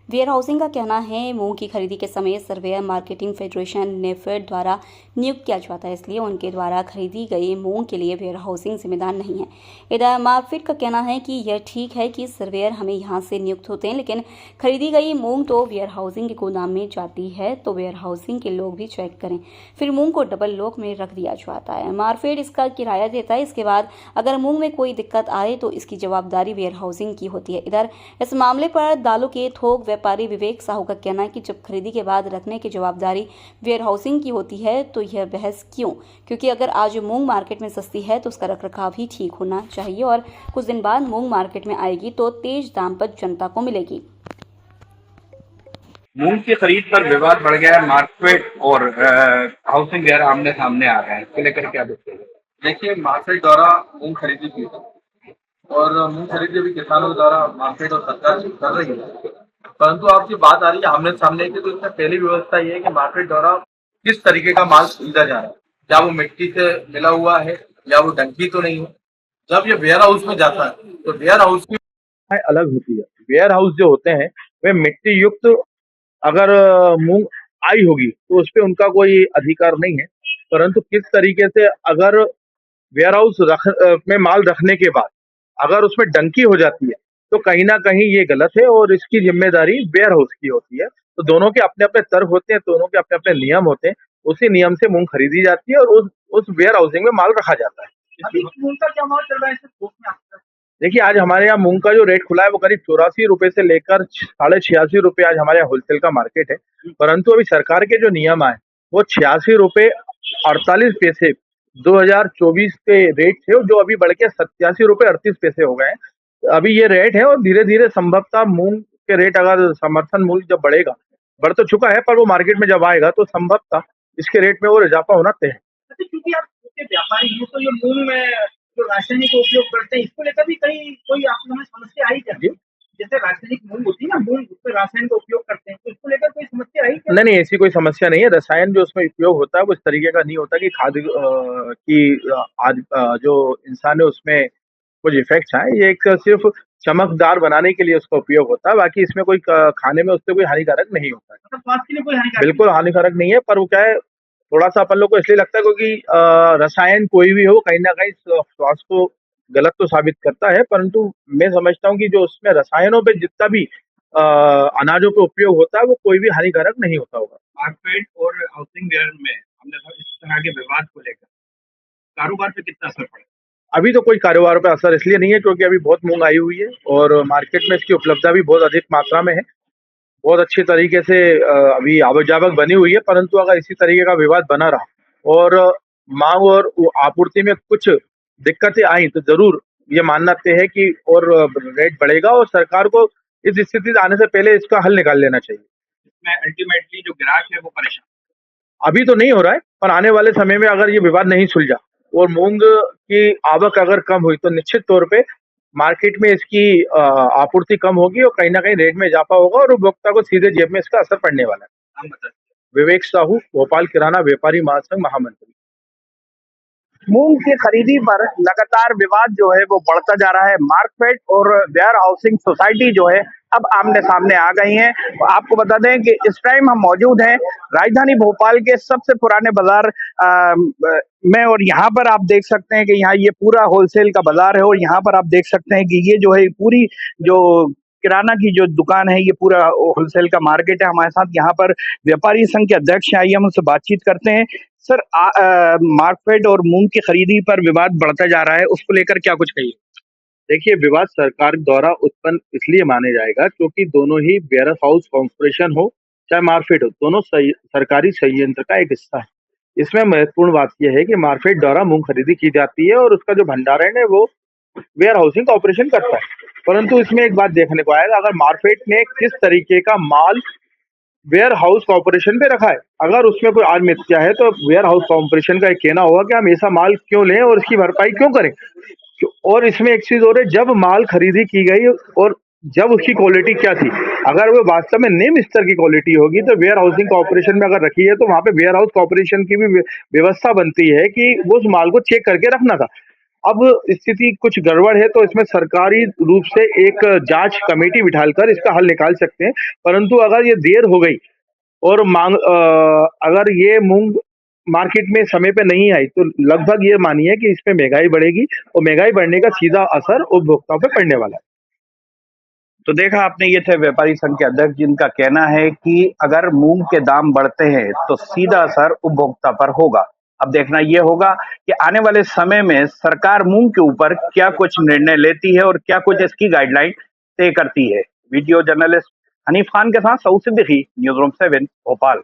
Where housing का कहना है मूंग की खरीदी के समय सर्वेयर मार्केटिंग फेडरेशन नेफेड द्वारा नियुक्त किया जाता है, इसलिए उनके द्वारा खरीदी गई मूंग के लिए वेयर हाउसिंग जिम्मेदार नहीं है। इधर मार्केट का कहना है कि यह ठीक है कि सर्वेयर हमें यहां से नियुक्त होते हैं, लेकिन खरीदी गई मूंग तो वेयर हाउसिंग के गोदाम में जाती है, तो वेयर हाउसिंग के लोग भी चेक करें, फिर मूंग को डबल लॉक में रख दिया जाता है। मार्केट इसका किराया देता है। इसके बाद अगर मूंग में कोई दिक्कत आए तो इसकी जवाबदारी वेयर हाउसिंग की होती है। इधर इस मामले पर दालों के थोक व्यापारी विवेक साहू का कहना है कि जब खरीदी के बाद रखने की जवाबदारी वेयर हाउसिंग की होती है तो यह बहस क्यों, क्योंकि अगर आज मूंग मार्केट में सस्ती है तो उसका रखरखाव भी ठीक होना चाहिए और कुछ दिन बाद मूंग मार्केट में आएगी तो तेज दाम पर जनता को मिलेगी। मूंग की खरीद पर विवाद बढ़ गया है। मार्केट और हाउसिंग वेयर आमने सामने आ गए हैं, इसको लेकर क्या देखते हैं? देखिए, मार्केट द्वारा मूंग खरीदी की और मूंग खरीदी भी किसानों के द्वारा मार्केट और सरकार कर रही है। परंतु आपकी बात आ रही है आमने सामने की, तो इसमें पहली व्यवस्था ये है कि मार्केट द्वारा किस तरीके का माल खरीदा जा रहा है, क्या वो मिट्टी से मिला हुआ है या वो डंकी तो नहीं है। जब ये वेयर हाउस में जाता है तो वेयर हाउस की अलग होती है। वेयर हाउस जो होते हैं वे मिट्टी युक्त, अगर मूंग आई होगी तो उस पे उनका कोई अधिकार नहीं है। परंतु किस तरीके से अगर वेयर हाउस में माल रखने के बाद अगर उसमें डंकी हो जाती है तो कहीं ना कहीं ये गलत है और इसकी जिम्मेदारी वेयर हाउस की होती है। तो दोनों के अपने अपने तर्क होते हैं, दोनों के अपने अपने नियम होते हैं। उसी नियम से मूंग खरीदी जाती है और उस वेयर हाउसिंग में माल रखा जाता है। अभी मूंग का क्या भाव चल रहा है इस थोक में आपका? देखिए, आज हमारे यहाँ मूंग का जो रेट खुला है वो करीब 84 रुपए से लेकर 86.5 रुपए आज हमारे यहाँ होलसेल का मार्केट है। परंतु अभी सरकार के जो नियम आए वो 86 रुपए 48 पैसे 2024 के रेट थे, जो अभी बढ़ के 87 रुपए 38 पैसे हो गए हैं। अभी ये रेट है और धीरे धीरे संभवतः मूंग के रेट, अगर समर्थन मूल्य जब बढ़ेगा, बढ़ तो चुका है पर वो मार्केट में जब आएगा तो संभवतः इसके रेट में और इजाफा होना तय है। अच्छा, क्योंकि आप छोटे व्यापारी हैं तो ये मूंग में जो रासायनिक उपयोग करते हैं इसको लेकर भी कहीं कोई आप हमें समस्या आई क्या? जैसे रासायनिक मूंग होती है ना, मूंग उसमें रासायन का उपयोग करते हैं, तो इसको लेकर कोई समस्या आई क्या? नहीं नहीं, ऐसी कोई समस्या नहीं है। रसायन जो उसमें उपयोग होता है वो इस तरीके का नहीं होता कि खाद की आज जो इंसान है उसमें कुछ इफेक्ट्स आए। ये एक सिर्फ चमकदार बनाने के लिए उसका उपयोग होता है, बाकी इसमें कोई खाने में उससे कोई हानिकारक नहीं होता है। मतलब स्वास्थ्य के लिए कोई हानिकारक? बिल्कुल हानिकारक नहीं है, पर वो क्या है, थोड़ा सा अपन लोग को इसलिए लगता है क्योंकि रसायन कोई भी हो कहीं ना कहीं स्वास्थ्य को गलत तो साबित करता है। परंतु मैं समझता हूँ कि जो उसमें रसायनों पे जितना भी अनाजों पे उपयोग होता है वो कोई भी हानिकारक नहीं होता होगा। मार्केट और हाउसिंग वेयर में हमने इस तरह के विवाद को लेकर कारोबार पे कितना असर पड़ा? अभी तो कोई कारोबार पे असर इसलिए नहीं है क्योंकि अभी बहुत मूंग आई हुई है और मार्केट में इसकी उपलब्धता भी बहुत अधिक मात्रा में है। बहुत अच्छे तरीके से अभी आवक-जावक बनी हुई है। परंतु अगर इसी तरीके का विवाद बना रहा और मांग और आपूर्ति में कुछ दिक्कतें आई तो जरूर ये मानना तय है कि और रेट बढ़ेगा और सरकार को इस स्थिति से आने से पहले इसका हल निकाल लेना चाहिए। इसमें अल्टीमेटली जो ग्राहक है वो परेशान। अभी तो नहीं हो रहा है, पर आने वाले समय में अगर ये विवाद नहीं सुलझा और मूंग की आवक अगर कम हुई तो निश्चित तौर पे मार्केट में इसकी आपूर्ति कम होगी और कहीं ना कहीं रेट में इजाफा होगा और उपभोक्ता को सीधे जेब में इसका असर पड़ने वाला है। हम बताते विवेक साहू, भोपाल किराना व्यापारी महासंघ महामंत्री। मूंग की खरीदी पर लगातार विवाद जो है वो बढ़ता जा रहा है। मार्कफेड और वेयर हाउसिंग सोसाइटी जो है अब आमने सामने आ गई हैं। आपको बता दें कि इस टाइम हम मौजूद हैं राजधानी भोपाल के सबसे पुराने बाजार में, और यहाँ पर आप देख सकते हैं कि यहाँ ये पूरा होलसेल का बाजार है और यहाँ पर आप देख सकते हैं कि ये जो है पूरी जो किराना की जो दुकान है ये पूरा होलसेल का मार्केट है। हमारे साथ यहाँ पर व्यापारी संघ के अध्यक्ष हैं, आइए हम उनसे बातचीत करते हैं। सर, मार्कफेड और मूंग की खरीदी पर विवाद बढ़ता जा रहा है, उसको लेकर क्या कुछ कहिए? देखिए, विवाद सरकार द्वारा उत्पन्न इसलिए माने जाएगा क्योंकि दोनों ही वेयर हाउस कॉर्पोरेशन हो चाहे मार्केट हो, दोनों सरकारी संयंत्र का एक हिस्सा है। इसमें महत्वपूर्ण बात यह है कि मार्केट द्वारा मूंग खरीदी की जाती है और उसका जो भंडारण है वो वेयर हाउसिंग का ऑपरेशन करता है। परंतु इसमें एक बात देखने को आएगा, अगर मार्केट ने किस तरीके का माल वेयर हाउस कॉर्पोरेशन पे रखा है, अगर उसमें कोई आत्महत्या है तो वेयर हाउस कॉर्पोरेशन का एक कहना होगा कि हम ऐसा माल क्यों लें और इसकी भरपाई क्यों करें। और इसमें एक चीज और है, जब माल खरीदी की गई और जब उसकी क्वालिटी क्या थी, अगर वो वास्तव में निम्न स्तर की क्वालिटी होगी तो वेयर हाउसिंग कॉर्पोरेशन में अगर रखी है तो वहां पे वेयर हाउस कॉर्पोरेशन की भी व्यवस्था बनती है कि वो उस माल को चेक करके रखना था। अब स्थिति कुछ गड़बड़ है तो इसमें सरकारी रूप से एक जांच कमेटी बिठाकर इसका हल निकाल सकते हैं। परंतु अगर ये देर हो गई और अगर ये मूंग मार्केट में समय पे नहीं आई तो लगभग ये मानिए कि इसमें महंगाई बढ़ेगी और महंगाई बढ़ने का सीधा असर उपभोक्ताओं पे पड़ने वाला है। तो देखा आपने, ये थे व्यापारी संघ के अध्यक्ष जिनका कहना है कि अगर मूंग के दाम बढ़ते हैं तो सीधा असर उपभोक्ता पर होगा। अब देखना ये होगा कि आने वाले समय में सरकार मूंग के ऊपर क्या कुछ निर्णय लेती है और क्या कुछ इसकी गाइडलाइन तय करती है। वीडियो जर्नलिस्ट हनीफ खान के साथ सऊद सिद्दीकी, न्यूज़ रूम 7, भोपाल।